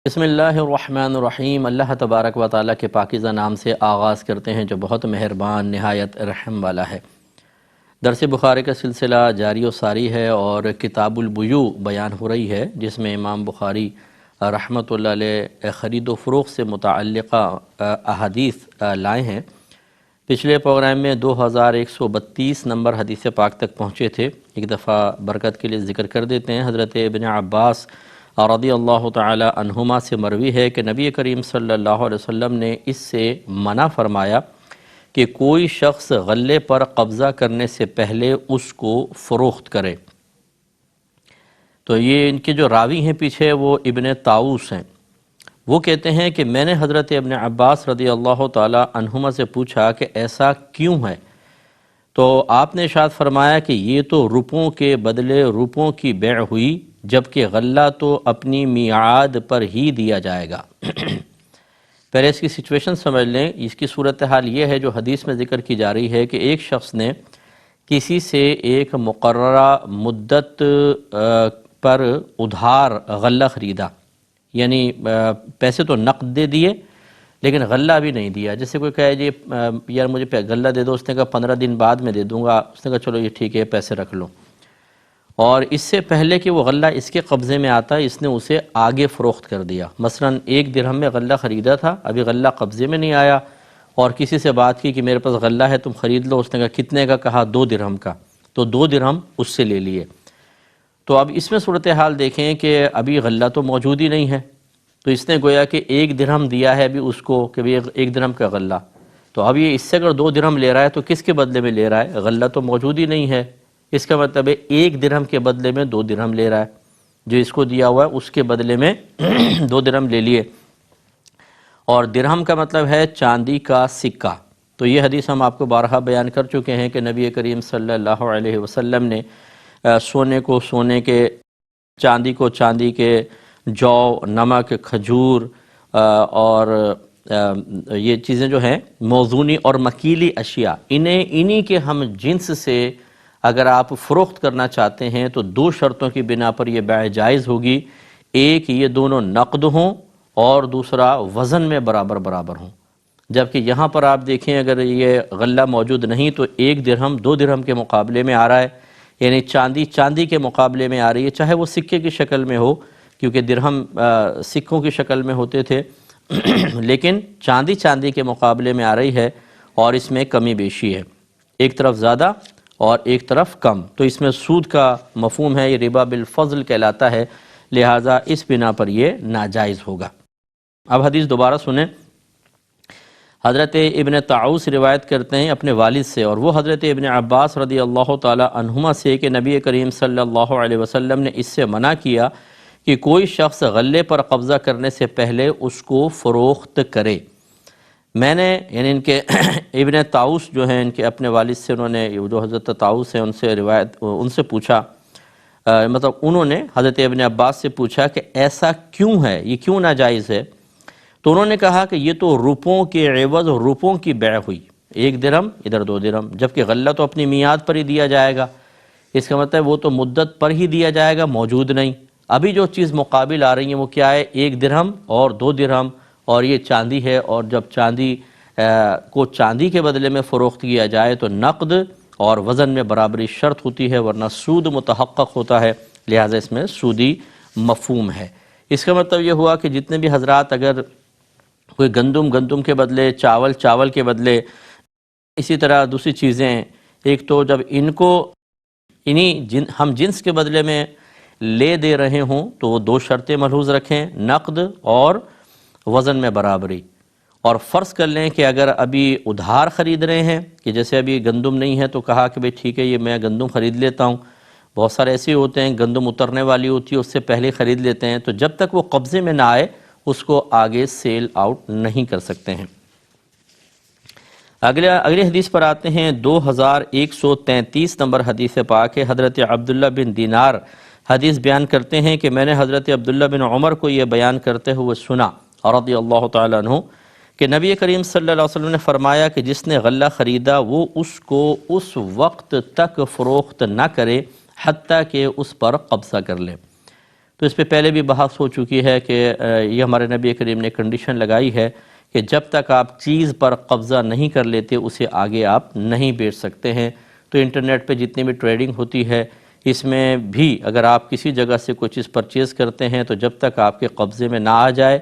بسم اللہ الرحمن الرحیم۔ اللہ تبارک و تعالیٰ کے پاکیزہ نام سے آغاز کرتے ہیں جو بہت مہربان نہایت رحم والا ہے۔ درس بخاری کا سلسلہ جاری و ساری ہے اور کتاب البیوع بیان ہو رہی ہے، جس میں امام بخاری رحمۃ اللہ علیہ خرید و فروخت سے متعلقہ احادیث لائے ہیں۔ پچھلے پروگرام میں 2132 نمبر حدیث پاک تک پہنچے تھے۔ ایک دفعہ برکت کے لیے ذکر کر دیتے ہیں۔ حضرت ابن عباس رضی اللہ تعالی عنہما سے مروی ہے کہ نبی کریم صلی اللہ علیہ وسلم نے اس سے منع فرمایا کہ کوئی شخص غلے پر قبضہ کرنے سے پہلے اس کو فروخت کرے۔ تو یہ ان کے جو راوی ہیں پیچھے وہ ابن طاؤس ہیں۔ وہ کہتے ہیں کہ میں نے حضرت ابن عباس رضی اللہ تعالی عنہما سے پوچھا کہ ایسا کیوں ہے؟ تو آپ نے ارشاد فرمایا کہ یہ تو روپوں کے بدلے روپوں کی بیع ہوئی، جبکہ غلہ تو اپنی میعاد پر ہی دیا جائے گا۔ پہلے اس کی سچویشن سمجھ لیں۔ اس کی صورتحال یہ ہے جو حدیث میں ذکر کی جا رہی ہے کہ ایک شخص نے کسی سے ایک مقررہ مدت پر ادھار غلہ خریدا، یعنی پیسے تو نقد دے دیے لیکن غلہ بھی نہیں دیا۔ جیسے کوئی کہے جی یار مجھے غلہ دے دو، اس نے کہا 15 دن بعد میں دے دوں گا، اس نے کہا چلو یہ ٹھیک ہے پیسے رکھ لو، اور اس سے پہلے کہ وہ غلہ اس کے قبضے میں آتا ہے اس نے اسے آگے فروخت کر دیا۔ مثلا 1 درہم میں غلہ خریدا تھا، ابھی غلہ قبضے میں نہیں آیا، اور کسی سے بات کی کہ میرے پاس غلہ ہے تم خرید لو، اس نے کہا کتنے کا؟ کہا 2 درہم کا، تو 2 درہم اس سے لے لیے۔ تو اب اس میں صورتحال دیکھیں کہ ابھی غلہ تو موجود ہی نہیں ہے، تو اس نے گویا کہ 1 درہم دیا ہے ابھی اس کو کہ 1 درہم کا غلہ، تو اب یہ اس سے اگر 2 درہم لے رہا ہے تو کس کے بدلے میں لے رہا ہے؟ غلہ تو موجود ہی نہیں ہے، اس کا مطلب ہے 1 درہم کے بدلے میں 2 درہم لے رہا ہے، جو اس کو دیا ہوا ہے اس کے بدلے میں 2 درہم لے لیے۔ اور درہم کا مطلب ہے چاندی کا سکہ۔ تو یہ حدیث ہم آپ کو بارہا بیان کر چکے ہیں کہ نبی کریم صلی اللہ علیہ وسلم نے سونے کو سونے کے، چاندی کو چاندی کے، جو، نمک، کھجور اور یہ چیزیں جو ہیں موزونی اور مکیلی اشیاء، انہی کے ہم جنس سے اگر آپ فروخت کرنا چاہتے ہیں تو 2 شرطوں کی بنا پر یہ بیع جائز ہوگی۔ ایک یہ دونوں نقد ہوں اور دوسرا وزن میں برابر برابر ہوں۔ جبکہ یہاں پر آپ دیکھیں اگر یہ غلہ موجود نہیں تو 1 درہم 2 درہم کے مقابلے میں آ رہا ہے، یعنی چاندی چاندی کے مقابلے میں آ رہی ہے، چاہے وہ سکے کی شکل میں ہو، کیونکہ درہم سکوں کی شکل میں ہوتے تھے، لیکن چاندی چاندی کے مقابلے میں آ رہی ہے اور اس میں کمی بیشی ہے، ایک طرف زیادہ اور ایک طرف کم، تو اس میں سود کا مفہوم ہے، یہ ربا بالفضل کہلاتا ہے، لہٰذا اس بنا پر یہ ناجائز ہوگا۔ اب حدیث دوبارہ سنیں۔ حضرت ابن طاؤس روایت کرتے ہیں اپنے والد سے، اور وہ حضرت ابن عباس رضی اللہ تعالی عنہما سے کہ نبی کریم صلی اللہ علیہ وسلم نے اس سے منع کیا کہ کوئی شخص غلے پر قبضہ کرنے سے پہلے اس کو فروخت کرے۔ میں نے یعنی ان کے ابن طاؤس جو ہیں ان کے اپنے والد سے، انہوں نے جو حضرت طاؤس ہیں ان سے پوچھا، مطلب انہوں نے حضرت ابن عباس سے پوچھا کہ ایسا کیوں ہے، یہ کیوں ناجائز ہے؟ تو انہوں نے کہا کہ یہ تو روپوں کے عوض روپوں کی بیع ہوئی، 1 درہم ادھر 2 درہم، جبکہ غلہ تو اپنی میعاد پر ہی دیا جائے گا، اس کا مطلب وہ تو مدت پر ہی دیا جائے گا، موجود نہیں۔ ابھی جو چیز مقابل آ رہی ہے وہ کیا ہے؟ 1 درہم اور 2 درہم، اور یہ چاندی ہے، اور جب چاندی کو چاندی کے بدلے میں فروخت کیا جائے تو نقد اور وزن میں برابری شرط ہوتی ہے، ورنہ سود متحقق ہوتا ہے، لہٰذا اس میں سودی مفہوم ہے۔ اس کا مطلب یہ ہوا کہ جتنے بھی حضرات اگر کوئی گندم کے بدلے، چاول کے بدلے، اسی طرح دوسری چیزیں، ایک تو جب ان کو ہم جنس کے بدلے میں لے دے رہے ہوں تو وہ 2 شرطیں ملحوظ رکھیں، نقد اور وزن میں برابری۔ اور فرض کر لیں کہ اگر ابھی ادھار خرید رہے ہیں، کہ جیسے ابھی گندم نہیں ہے تو کہا کہ بھئی ٹھیک ہے یہ میں گندم خرید لیتا ہوں، بہت سارے ایسے ہوتے ہیں گندم اترنے والی ہوتی ہے اس سے پہلے خرید لیتے ہیں، تو جب تک وہ قبضے میں نہ آئے اس کو آگے سیل آؤٹ نہیں کر سکتے ہیں۔ اگلی حدیث پر آتے ہیں۔ 2133 نمبر حدیث پاک ہے۔ حضرت عبداللہ بن دینار حدیث بیان کرتے ہیں کہ میں نے حضرت عبداللہ بن عمر کو یہ بیان کرتے ہوئے سنا رضی اللہ تعالیٰ عنہ کہ نبی کریم صلی اللہ علیہ وسلم نے فرمایا کہ جس نے غلہ خریدا وہ اس کو اس وقت تک فروخت نہ کرے حتیٰ کہ اس پر قبضہ کر لے۔ تو اس پہ پہلے بھی بحث ہو چکی ہے کہ یہ ہمارے نبی کریم نے کنڈیشن لگائی ہے کہ جب تک آپ چیز پر قبضہ نہیں کر لیتے اسے آگے آپ نہیں بیچ سکتے ہیں۔ تو انٹرنیٹ پہ جتنی بھی ٹریڈنگ ہوتی ہے اس میں بھی اگر آپ کسی جگہ سے کوئی چیز پرچیز کرتے ہیں تو جب تک آپ کے قبضے میں نہ آ جائے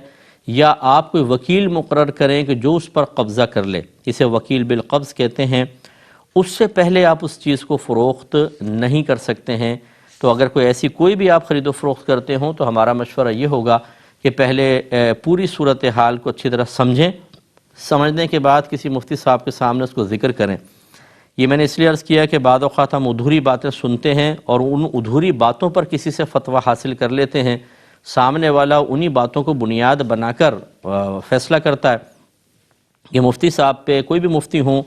یا آپ کوئی وکیل مقرر کریں کہ جو اس پر قبضہ کر لے، اسے وکیل بالقبض کہتے ہیں، اس سے پہلے آپ اس چیز کو فروخت نہیں کر سکتے ہیں۔ تو اگر کوئی ایسی کوئی بھی آپ خرید و فروخت کرتے ہوں تو ہمارا مشورہ یہ ہوگا کہ پہلے پوری صورتحال کو اچھی طرح سمجھیں، سمجھنے کے بعد کسی مفتی صاحب کے سامنے اس کو ذکر کریں۔ یہ میں نے اس لیے عرض کیا کہ بعض اوقات ہم ادھوری باتیں سنتے ہیں اور ان ادھوری باتوں پر کسی سے فتویٰ حاصل کر لیتے ہیں، سامنے والا انہی باتوں کو بنیاد بنا کر فیصلہ کرتا ہے کہ مفتی صاحب پہ کوئی بھی مفتی ہوں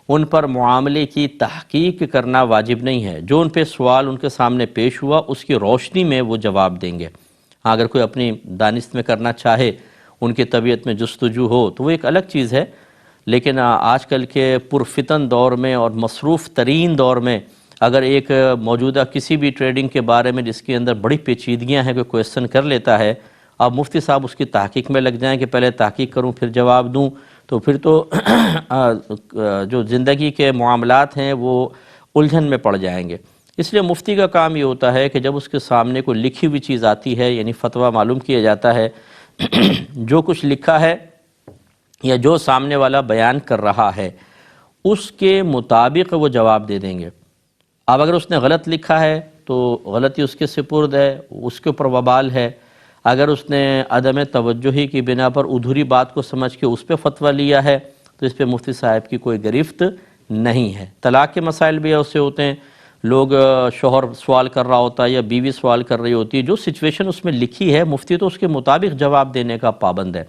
ان پر معاملے کی تحقیق کرنا واجب نہیں ہے، جو ان پہ سوال ان کے سامنے پیش ہوا اس کی روشنی میں وہ جواب دیں گے۔ اگر کوئی اپنی دانست میں کرنا چاہے، ان کی طبیعت میں جستجو ہو تو وہ ایک الگ چیز ہے، لیکن آج کل کے پرفتن دور میں اور مصروف ترین دور میں اگر ایک موجودہ کسی بھی ٹریڈنگ کے بارے میں جس کے اندر بڑی پیچیدگیاں ہیں کوئی کویسچن کر لیتا ہے، اب مفتی صاحب اس کی تحقیق میں لگ جائیں کہ پہلے تحقیق کروں پھر جواب دوں، تو پھر تو جو زندگی کے معاملات ہیں وہ الجھن میں پڑ جائیں گے۔ اس لیے مفتی کا کام یہ ہوتا ہے کہ جب اس کے سامنے کوئی لکھی ہوئی چیز آتی ہے، یعنی فتویٰ معلوم کیا جاتا ہے، جو کچھ لکھا ہے یا جو سامنے والا بیان کر رہا ہے اس کے مطابق وہ جواب دے دیں گے۔ اب اگر اس نے غلط لکھا ہے تو غلطی اس کے سپرد ہے، اس کے اوپر وبال ہے۔ اگر اس نے عدم توجہی کی بنا پر ادھوری بات کو سمجھ کے اس پہ فتویٰ لیا ہے تو اس پہ مفتی صاحب کی کوئی گرفت نہیں ہے۔ طلاق کے مسائل بھی ایسے ہوتے ہیں، لوگ شوہر سوال کر رہا ہوتا ہے یا بیوی سوال کر رہی ہوتی ہے، جو سچویشن اس میں لکھی ہے مفتی تو اس کے مطابق جواب دینے کا پابند ہے۔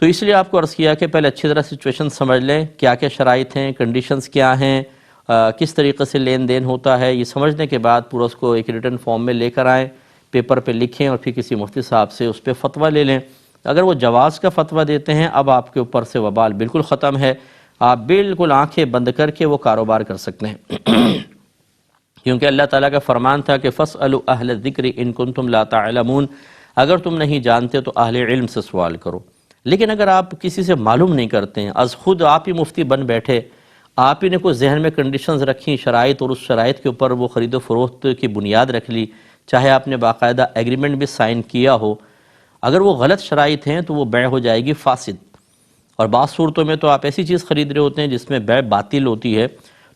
تو اس لیے آپ کو عرض کیا کہ پہلے اچھی طرح سچویشن سمجھ لیں، کیا کیا شرائط ہیں، کنڈیشنز کیا ہیں، کس طریقے سے لین دین ہوتا ہے، یہ سمجھنے کے بعد پورا اس کو ایک ریٹن فارم میں لے کر آئیں، پیپر پہ لکھیں اور پھر کسی مفتی صاحب سے اس پہ فتویٰ لے لیں۔ اگر وہ جواز کا فتویٰ دیتے ہیں اب آپ کے اوپر سے وبال بالکل ختم ہے، آپ بالکل آنکھیں بند کر کے وہ کاروبار کر سکتے ہیں، کیونکہ اللہ تعالیٰ کا فرمان تھا کہ فَاسْأَلُوا أَهْلَ الذِّكْرِ إِن كُنتُمْ لَا تَعْلَمُونَ، اگر تم نہیں جانتے تو اہل علم سے سوال کرو۔ لیکن اگر آپ کسی سے معلوم نہیں کرتے ہیں، از خود آپ ہی مفتی بن بیٹھے، آپ ہی نے کوئی ذہن میں کنڈیشنز رکھی، شرائط، اور اس شرائط کے اوپر وہ خرید و فروخت کی بنیاد رکھ لی، چاہے آپ نے باقاعدہ ایگریمنٹ بھی سائن کیا ہو، اگر وہ غلط شرائط ہیں تو وہ بیع ہو جائے گی فاسد۔ اور بعض صورتوں میں تو آپ ایسی چیز خرید رہے ہوتے ہیں جس میں بیع باطل ہوتی ہے،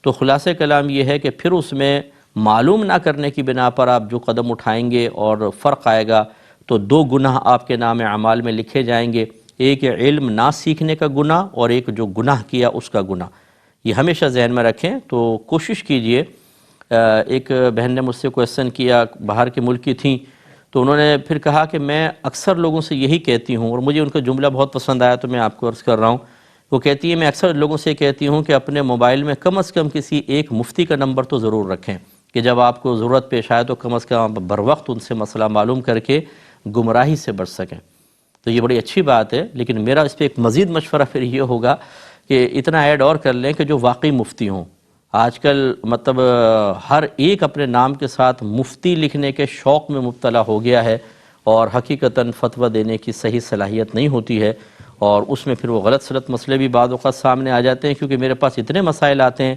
تو خلاصہ کلام یہ ہے کہ پھر اس میں معلوم نہ کرنے کی بنا پر آپ جو قدم اٹھائیں گے اور فرق آئے گا تو دو گناہ آپ کے نام اعمال میں لکھے جائیں گے، ایک علم نہ سیکھنے کا گناہ اور ایک جو گناہ کیا اس کا گناہ۔ یہ ہمیشہ ذہن میں رکھیں۔ تو کوشش کیجئے، ایک بہن نے مجھ سے کویسچن کیا، باہر کے ملک کی تھیں، تو انہوں نے پھر کہا کہ میں اکثر لوگوں سے یہی کہتی ہوں، اور مجھے ان کا جملہ بہت پسند آیا تو میں آپ کو عرض کر رہا ہوں۔ وہ کہتی ہے میں اکثر لوگوں سے کہتی ہوں کہ اپنے موبائل میں کم از کم کسی ایک مفتی کا نمبر تو ضرور رکھیں کہ جب آپ کو ضرورت پیش آئے تو کم از کم آپ بر وقت ان سے مسئلہ معلوم کر کے گمراہی سے بچ سکیں۔ تو یہ بڑی اچھی بات ہے، لیکن میرا اس پہ ایک مزید مشورہ پھر یہ ہوگا کہ اتنا ایڈ اور کر لیں کہ جو واقعی مفتی ہوں۔ آج کل مطلب ہر ایک اپنے نام کے ساتھ مفتی لکھنے کے شوق میں مبتلا ہو گیا ہے، اور حقیقتاً فتویٰ دینے کی صحیح صلاحیت نہیں ہوتی ہے، اور اس میں پھر وہ غلط سلط مسئلے بھی بعض اوقات سامنے آ جاتے ہیں، کیونکہ میرے پاس اتنے مسائل آتے ہیں۔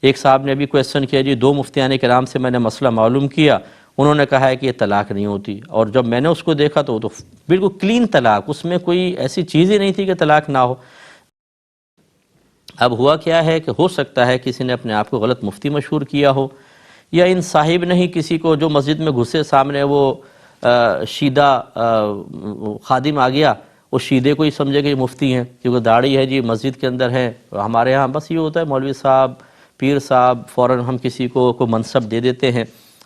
ایک صاحب نے ابھی کویسچن کیا، جی 2 مفتیان کرام سے میں نے مسئلہ معلوم کیا، انہوں نے کہا ہے کہ یہ طلاق نہیں ہوتی، اور جب میں نے اس کو دیکھا تو وہ تو بالکل کلین طلاق، اس میں کوئی ایسی چیز ہی نہیں تھی کہ طلاق نہ ہو۔ اب ہوا کیا ہے کہ ہو سکتا ہے کسی نے اپنے آپ کو غلط مفتی مشہور کیا ہو، یا ان صاحب نے ہی کسی کو جو مسجد میں گھسے سامنے وہ شیدہ خادم آ گیا، وہ شیدے کو ہی سمجھے کہ یہ مفتی ہیں، کیونکہ داڑھی ہے جی، مسجد کے اندر ہے۔ ہمارے ہاں بس یہ ہوتا ہے مولوی صاحب، پیر صاحب، فوراً ہم کسی کو کوئی منصب دے دیتے ہیں،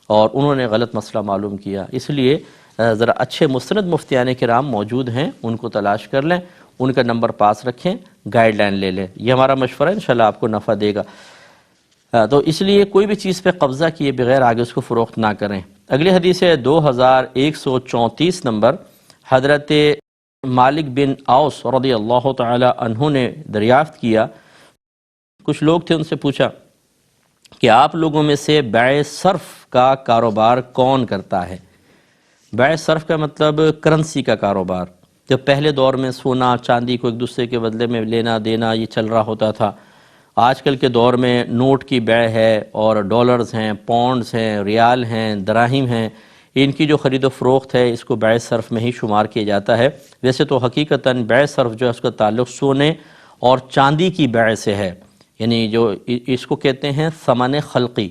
اور انہوں نے غلط مسئلہ معلوم کیا۔ اس لیے ذرا اچھے مستند مفتیان کرام موجود ہیں، ان کو تلاش کر لیں، ان کا نمبر پاس رکھیں، گائیڈ لائن لے لیں۔ یہ ہمارا مشورہ ہے، انشاءاللہ آپ کو نفع دے گا۔ تو اس لیے کوئی بھی چیز پہ قبضہ کیے بغیر آگے اس کو فروخت نہ کریں۔ اگلی حدیث ہے 2134 نمبر۔ حضرت مالک بن اوس رضی اللہ تعالی عنہ نے دریافت کیا، کچھ لوگ تھے، ان سے پوچھا کہ آپ لوگوں میں سے بیع صرف کا کاروبار کون کرتا ہے؟ بیع صرف کا مطلب کرنسی کا کاروبار. جب پہلے دور میں سونا چاندی کو ایک دوسرے کے بدلے میں لینا دینا یہ چل رہا ہوتا تھا. آج کل کے دور میں نوٹ کی بیع ہے اور ڈالرز ہیں، پاؤنڈز ہیں، ریال ہیں، دراہم ہیں، ان کی جو خرید و فروخت ہے اس کو بیع صرف میں ہی شمار کیا جاتا ہے. ویسے تو حقیقتاً بیع صرف جو ہے اس کا تعلق سونے اور چاندی کی بیع سے ہے، یعنی جو اس کو کہتے ہیں ثمن خلقی،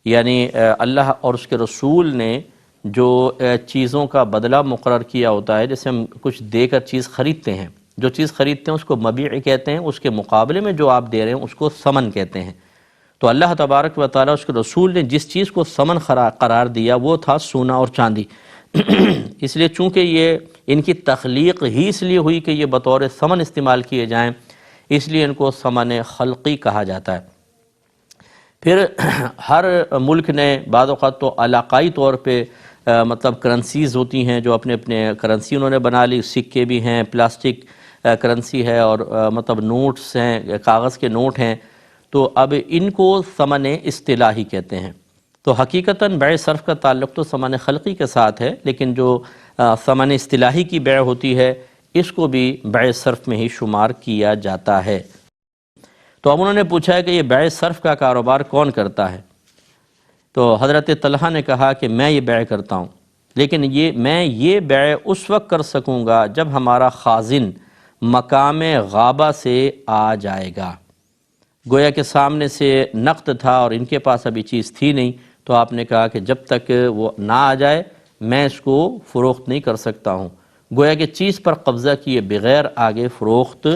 یعنی اللہ اور اس کے رسول نے جو چیزوں کا بدلہ مقرر کیا ہوتا ہے. جیسے ہم کچھ دے کر چیز خریدتے ہیں، جو چیز خریدتے ہیں اس کو مبیع کہتے ہیں، اس کے مقابلے میں جو آپ دے رہے ہیں اس کو ثمن کہتے ہیں. تو اللہ تبارک و تعالیٰ اس کے رسول نے جس چیز کو ثمن قرار دیا وہ تھا سونا اور چاندی. اس لیے چونکہ یہ ان کی تخلیق ہی اس لیے ہوئی کہ یہ بطور ثمن استعمال کیے جائیں، اس لیے ان کو ثمن خلقی کہا جاتا ہے. پھر ہر ملک نے بعض اوقات تو علاقائی طور پہ مطلب کرنسیز ہوتی ہیں جو اپنے اپنے کرنسی انہوں نے بنا لی. سکے بھی ہیں، پلاسٹک کرنسی ہے، اور مطلب نوٹس ہیں، کاغذ کے نوٹ ہیں. تو اب ان کو ثمن اصطلاحی کہتے ہیں. تو حقیقتاً بیع صرف کا تعلق تو ثمن خلقی کے ساتھ ہے، لیکن جو ثمن اصطلاحی کی بیع ہوتی ہے اس کو بھی بیع صرف میں ہی شمار کیا جاتا ہے. تو اب انہوں نے پوچھا ہے کہ یہ بیع صرف کا کاروبار کون کرتا ہے؟ تو حضرت طلحہ نے کہا کہ میں یہ بیع کرتا ہوں، لیکن میں یہ بیع اس وقت کر سکوں گا جب ہمارا خازن مقام غابہ سے آ جائے گا. گویا کہ سامنے سے نقد تھا اور ان کے پاس ابھی چیز تھی نہیں، تو آپ نے کہا کہ جب تک وہ نہ آ جائے میں اس کو فروخت نہیں کر سکتا ہوں. گویا کہ چیز پر قبضہ کیے بغیر آگے فروخت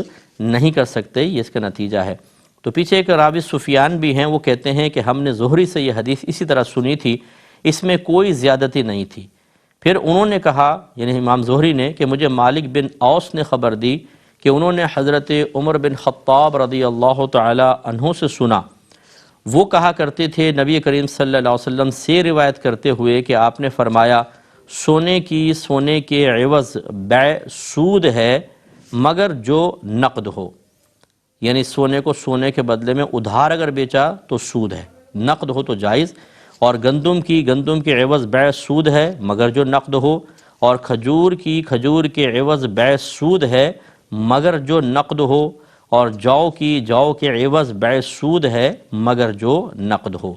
نہیں کر سکتے، یہ اس کا نتیجہ ہے. تو پیچھے ایک راوی سفیان بھی ہیں، وہ کہتے ہیں کہ ہم نے زہری سے یہ حدیث اسی طرح سنی تھی، اس میں کوئی زیادتی نہیں تھی. پھر انہوں نے کہا، یعنی امام زہری نے، کہ مجھے مالک بن اوس نے خبر دی کہ انہوں نے حضرت عمر بن خطاب رضی اللہ تعالی عنہ سے سنا. وہ کہا کرتے تھے نبی کریم صلی اللہ علیہ وسلم سے روایت کرتے ہوئے کہ آپ نے فرمایا سونے کے عوض بیع سود ہے مگر جو نقد ہو. یعنی سونے کو سونے کے بدلے میں ادھار اگر بیچا تو سود ہے، نقد ہو تو جائز. اور گندم کے عوض بیع سود ہے مگر جو نقد ہو. اور کھجور کے عوض بیع سود ہے مگر جو نقد ہو. اور جو کے عوض بیع سود ہے مگر جو نقد ہو.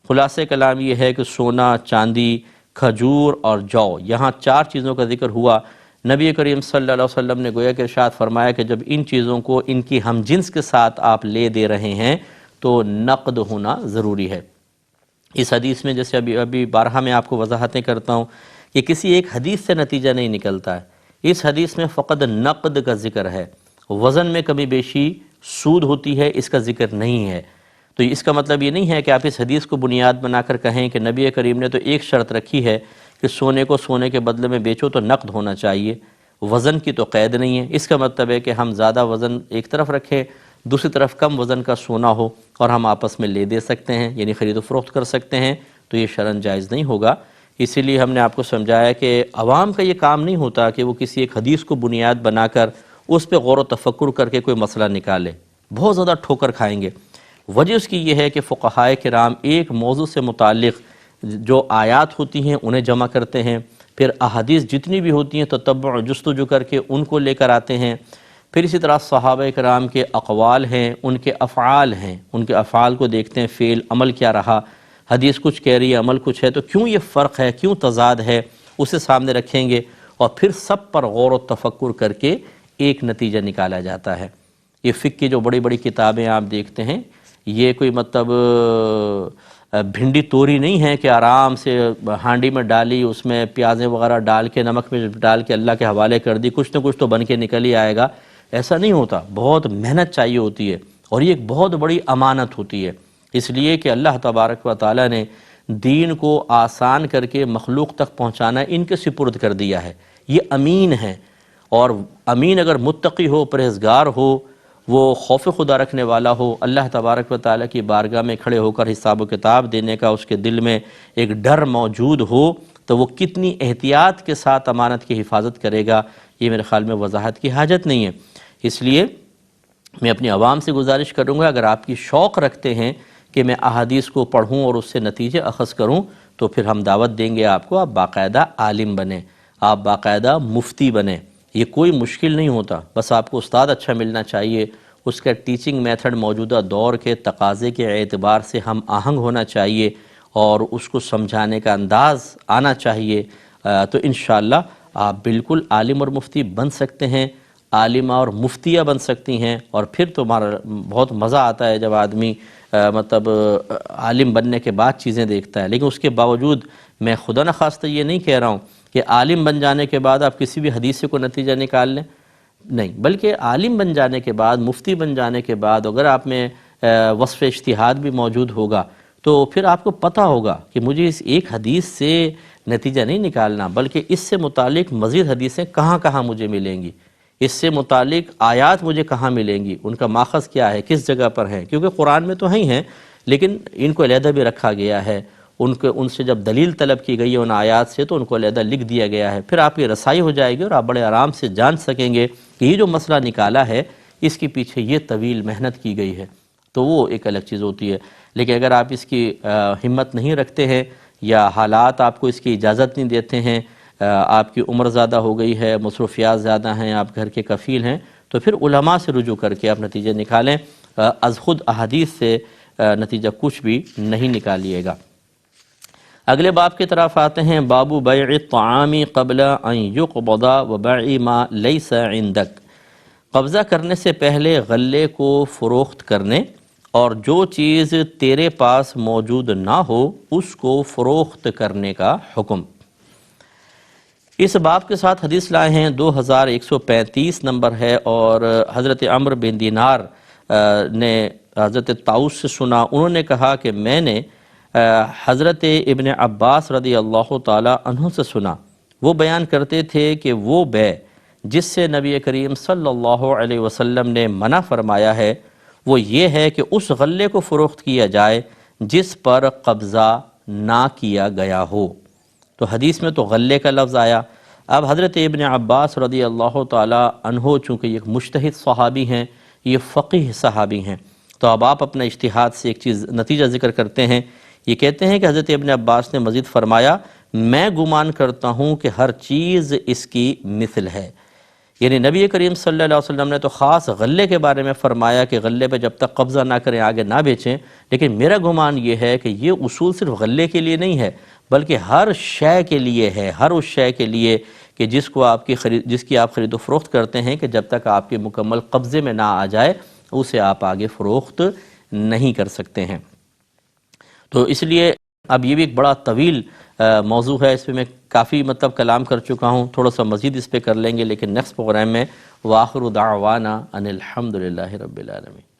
خلاصہ کلام یہ ہے کہ سونا، چاندی، کھجور اور جو، یہاں 4 چیزوں کا ذکر ہوا. نبی کریم صلی اللہ علیہ وسلم نے گویا کہ ارشاد فرمایا کہ جب ان چیزوں کو ان کی ہم جنس کے ساتھ آپ لے دے رہے ہیں تو نقد ہونا ضروری ہے. اس حدیث میں جیسے ابھی بارہا میں آپ کو وضاحتیں کرتا ہوں کہ کسی ایک حدیث سے نتیجہ نہیں نکلتا ہے. اس حدیث میں فقط نقد کا ذکر ہے، وزن میں کمی بیشی سود ہوتی ہے اس کا ذکر نہیں ہے. تو اس کا مطلب یہ نہیں ہے کہ آپ اس حدیث کو بنیاد بنا کر کہیں کہ نبی کریم نے تو ایک شرط رکھی ہے کہ سونے کو سونے کے بدلے میں بیچو تو نقد ہونا چاہیے، وزن کی تو قید نہیں ہے. اس کا مطلب ہے کہ ہم زیادہ وزن ایک طرف رکھیں، دوسری طرف کم وزن کا سونا ہو اور ہم آپس میں لے دے سکتے ہیں، یعنی خرید و فروخت کر سکتے ہیں، تو یہ شرعاً جائز نہیں ہوگا. اسی لیے ہم نے آپ کو سمجھایا کہ عوام کا یہ کام نہیں ہوتا کہ وہ کسی ایک حدیث کو بنیاد بنا کر اس پہ غور و تفکر کر کے کوئی مسئلہ نکالے، بہت زیادہ ٹھوکر کھائیں گے. وجہ اس کی یہ ہے کہ فقہائے کرام ایک موضوع سے متعلق جو آیات ہوتی ہیں انہیں جمع کرتے ہیں، پھر احادیث جتنی بھی ہوتی ہیں تتبع جستجو کر کے ان کو لے کر آتے ہیں. پھر اسی طرح صحابہ کرام کے اقوال ہیں، ان کے افعال ہیں، ان کے افعال کو دیکھتے ہیں، فعل عمل کیا رہا، حدیث کچھ کہہ رہی ہے عمل کچھ ہے، تو کیوں یہ فرق ہے، کیوں تضاد ہے، اسے سامنے رکھیں گے اور پھر سب پر غور و تفکر کر کے ایک نتیجہ نکالا جاتا ہے. یہ فقہ کی جو بڑی بڑی کتابیں آپ دیکھتے ہیں، یہ کوئی مطلب بھنڈی توری نہیں ہے کہ آرام سے ہانڈی میں ڈالی، اس میں پیازیں وغیرہ ڈال کے، نمک میں ڈال کے اللہ کے حوالے کر دی، کچھ نہ کچھ تو بن کے نکل ہی آئے گا. ایسا نہیں ہوتا، بہت محنت چاہیے ہوتی ہے اور یہ ایک بہت بڑی امانت ہوتی ہے. اس لیے کہ اللہ تبارک و تعالیٰ نے دین کو آسان کر کے مخلوق تک پہنچانا ان کے سپرد کر دیا ہے. یہ امین ہے، اور امین اگر متقی ہو، پرہیزگار ہو، وہ خوف خدا رکھنے والا ہو، اللہ تبارک و تعالیٰ کی بارگاہ میں کھڑے ہو کر حساب و کتاب دینے کا اس کے دل میں ایک ڈر موجود ہو، تو وہ کتنی احتیاط کے ساتھ امانت کی حفاظت کرے گا، یہ میرے خیال میں وضاحت کی حاجت نہیں ہے. اس لیے میں اپنی عوام سے گزارش کروں گا، اگر آپ کی شوق رکھتے ہیں کہ میں احادیث کو پڑھوں اور اس سے نتیجے اخذ کروں، تو پھر ہم دعوت دیں گے آپ کو، آپ باقاعدہ عالم بنیں، آپ باقاعدہ مفتی بنیں۔ یہ کوئی مشکل نہیں ہوتا، بس آپ کو استاد اچھا ملنا چاہیے، اس کا ٹیچنگ میتھڈ موجودہ دور کے تقاضے کے اعتبار سے ہم آہنگ ہونا چاہیے اور اس کو سمجھانے کا انداز آنا چاہیے، تو انشاءاللہ آپ بالکل عالم اور مفتی بن سکتے ہیں، عالمہ اور مفتیہ بن سکتی ہیں۔ اور پھر تمہارا بہت مزہ آتا ہے جب آدمی مطلب عالم بننے کے بعد چیزیں دیکھتا ہے، لیکن اس کے باوجود میں خدا نخواستہ یہ نہیں کہہ رہا ہوں کہ عالم بن جانے کے بعد آپ کسی بھی حدیث سے کوئی نتیجہ نکال لیں، نہیں، بلکہ عالم بن جانے کے بعد، مفتی بن جانے کے بعد اگر آپ میں وصف اجتہاد بھی موجود ہوگا تو پھر آپ کو پتہ ہوگا کہ مجھے اس ایک حدیث سے نتیجہ نہیں نکالنا، بلکہ اس سے متعلق مزید حدیثیں کہاں کہاں مجھے ملیں گی، اس سے متعلق آیات مجھے کہاں ملیں گی، ان کا ماخذ کیا ہے، کس جگہ پر ہے، کیونکہ قرآن میں تو ہیں لیکن ان کو علیحدہ بھی رکھا گیا ہے، ان سے جب دلیل طلب کی گئی ہے ان آیات سے تو ان کو علیحدہ لکھ دیا گیا ہے، پھر آپ کی رسائی ہو جائے گی اور آپ بڑے آرام سے جان سکیں گے کہ یہ جو مسئلہ نکالا ہے اس کے پیچھے یہ طویل محنت کی گئی ہے، تو وہ ایک الگ چیز ہوتی ہے۔ لیکن اگر آپ اس کی ہمت نہیں رکھتے ہیں یا حالات آپ کو اس کی اجازت نہیں دیتے ہیں، آپ کی عمر زیادہ ہو گئی ہے، مصروفیات زیادہ ہیں، آپ گھر کے کفیل ہیں، تو پھر علماء سے رجوع کر کے آپ نتیجے نکالیں، از خود احادیث سے نتیجہ کچھ بھی نہیں نکالیے گا۔ اگلے باب کی طرف آتے ہیں، باب بیع الطعام قبل ان یقبض وبیع ما لیس عندک، قبضہ کرنے سے پہلے غلے کو فروخت کرنے اور جو چیز تیرے پاس موجود نہ ہو اس کو فروخت کرنے کا حکم۔ اس باب کے ساتھ حدیث لائے ہیں 2135 نمبر ہے، اور حضرت عمرو بن دینار نے حضرت طاؤس سے سنا، انہوں نے کہا کہ میں نے حضرت ابن عباس رضی اللہ تعالی عنہ سے سنا، وہ بیان کرتے تھے کہ وہ بیع جس سے نبی کریم صلی اللہ علیہ وسلم نے منع فرمایا ہے وہ یہ ہے کہ اس غلے کو فروخت کیا جائے جس پر قبضہ نہ کیا گیا ہو۔ تو حدیث میں تو غلے کا لفظ آیا، اب حضرت ابن عباس رضی اللہ تعالی عنہ چونکہ ایک مجتہد صحابی ہیں، یہ فقیہ صحابی ہیں، تو اب آپ اپنا اجتہاد سے ایک چیز نتیجہ ذکر کرتے ہیں، یہ کہتے ہیں کہ حضرت ابن عباس نے مزید فرمایا، میں گمان کرتا ہوں کہ ہر چیز اس کی مثل ہے، یعنی نبی کریم صلی اللہ علیہ وسلم نے تو خاص غلے کے بارے میں فرمایا کہ غلے پہ جب تک قبضہ نہ کریں آگے نہ بیچیں، لیکن میرا گمان یہ ہے کہ یہ اصول صرف غلے کے لیے نہیں ہے بلکہ ہر شے کے لیے ہے، ہر اس شے کے لیے کہ جس کی آپ خرید و فروخت کرتے ہیں کہ جب تک آپ کے مکمل قبضے میں نہ آ جائے اسے آپ آگے فروخت نہیں کر سکتے ہیں۔ تو اس لیے اب یہ بھی ایک بڑا طویل موضوع ہے، اس پہ میں کافی کلام کر چکا ہوں، تھوڑا سا مزید اس پہ کر لیں گے لیکن نیکسٹ پروگرام میں۔ وآخر دعوانا ان الحمد للہ رب العالمین۔